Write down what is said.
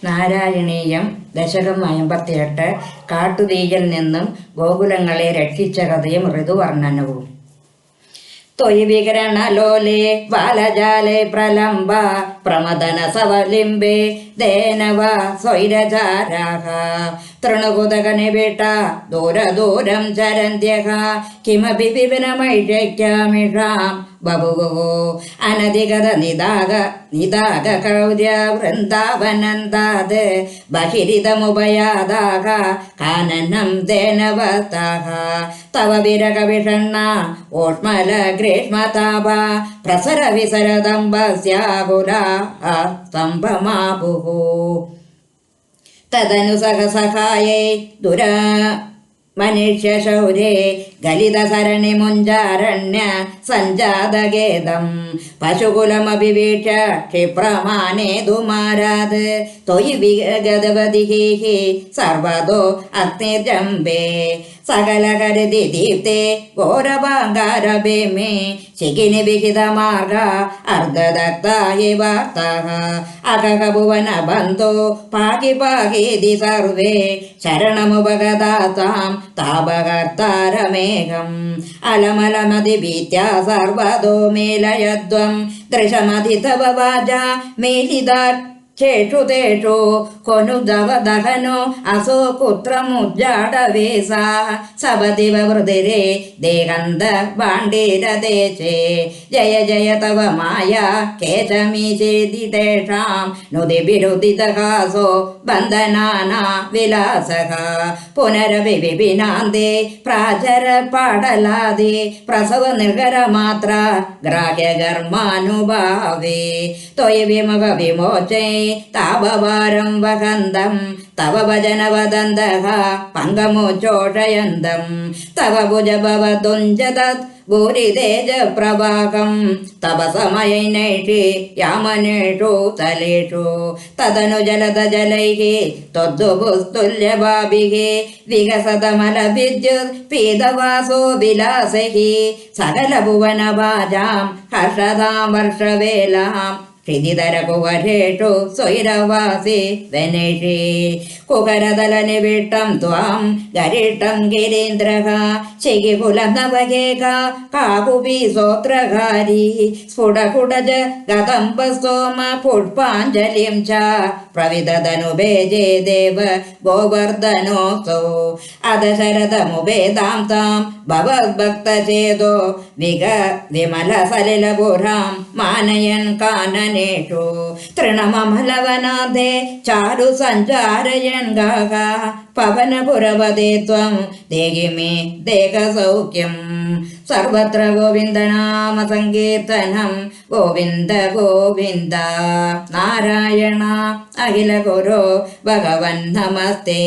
നാരായണീയം ദശകം 58 കാട്ടുതീയിൽ നിന്നും ഗോകുലങ്ങളെ രക്ഷിച്ച കഥയും ഋതുവർണ്ണനവും. ത്വയി വികരണലോലേ ബാലജാലേ പ്രലംബ പ്രമദന സവലിംബേ ദേനവ സ്വൈരചാരാഹ തൃണകുതകനിബിട്ട ദൂരദൂരം ചരന്ത്യഃ കിമപി വിപിനമൈഷക്യാമിഷാം ബഭുവോ അനധികത നിദാഗ കൗര്യ വൃന്ദാവനന്ദാത് ബഹിരിതമുപയാദാഹ കാനനം ദേനവതാഹ തവ വിരകവിഷണ്ണ ഓഷ്മല ഗ്രീഷ്മതാപ പ്രസര വിസരദംബസ്യാകുലാ സ്തംഭമാപുഃ തദനു സഹസഖായേ മനുഷ്യശൗരേ ഗലിത സരണി മുഞ്ചാരണ്യ സഞ്ജാതഗേദം പശുകുലമഭിവീക്ഷ്യ ക്ഷിപ്രമാനേതുമാരാത് ത്വയി വിഗതവതിഃ സർവതോ അഗ്നിർജംബേ സകലകരതി ദീപ്തേ ഘോരഭാങ്കാരഭേമേ ശിഖിനി വിഹിതമാർഗ അർദ്ധദഗ്ധായേ വാർത്താഃ അകഭുവന ബന്ധോ പാകി പാകീതി സർവേ ശരണമുപഗതാതാം താപകർത്താരമേഘം അലമലമതിഭീത്യാ സർവതോ മേലയധ്വം ദൃശമധി തവ വാചാ മേലിതാ ചേഷു തേഷു കൊനുദവദഹനോ അസോ കുത്രമുജ്ജാടവേസാ സപതിവ വൃതിരേ ദേഹന്ത ബാണ്ഡീരദേശേ ജയ ജയ തവ മായ കേശമീചേതി തേഷാം നുതിഭിരുദിതഹാസോ ബന്ധനാനാ വിലാസഃ പുനരപി വിപിനാന്തേ പ്രാചര പാടലാദി പ്രസവ നിർഗരമാത്ര ഗ്രാഹ്യകർമാനുഭാവേ ത്വയി വിമുഖ വിമോചേ താപഭാരം വഹന്തം തവ ഭജനവദന്തഃ പങ്കമുചോഷയന്തം തവ ഭുജഭവതുഞ്ചതത് ഭൂരിതേജ പ്രവാഹം തപസമയൈനൈഷി യാമനേഷു തലേഷു തദനു ജലദജലൈഃ ത്വദ്ഭുസ്തുല്യഭാഭിഃ വികസതമലവിദ്യുത് പീതവാസോ വിലാസൈഃ സകലഭുവനഭാജാം ഹർഷതാം വർഷവേലാം ഹൃദിതരകുവരേഷു സ്വൈരവാസി വനേഷി കുകരതലനിവിട്ടം ത്വാം ഗരിഷ്ടം ഗിരീന്ദ്രഃ ശിഖികുലനവകേക കാകുപി സോത്രകാരി സ്ഫുടകുടജ ഗതംബസ്തോമ പുഷ്പാഞ്ജലിം ച പ്രവിദതനുഭേജേ ദേവ ഗോവർദ്ധനോസോ അദശരഥമുഭേദാം താം ഭവദ്ഭക്തചേതോ വിമലസലിലപുരാം മാനയൻ കാനനേഷു തൃണമമലവനാഥേ ചാരു സഞ്ചാരയൻ ഗാഹ പവനപുരവതേ ത്വം ദേഹി മേ ദേഹസൗഖ്യം സർവത്ര ഗോവിന്ദനാമ സങ്കീർത്തനം ഗോവിന്ദ ഗോവിന്ദ നാരായണ അഖില ഗുരോ ഭഗവൻ നമസ്തേ.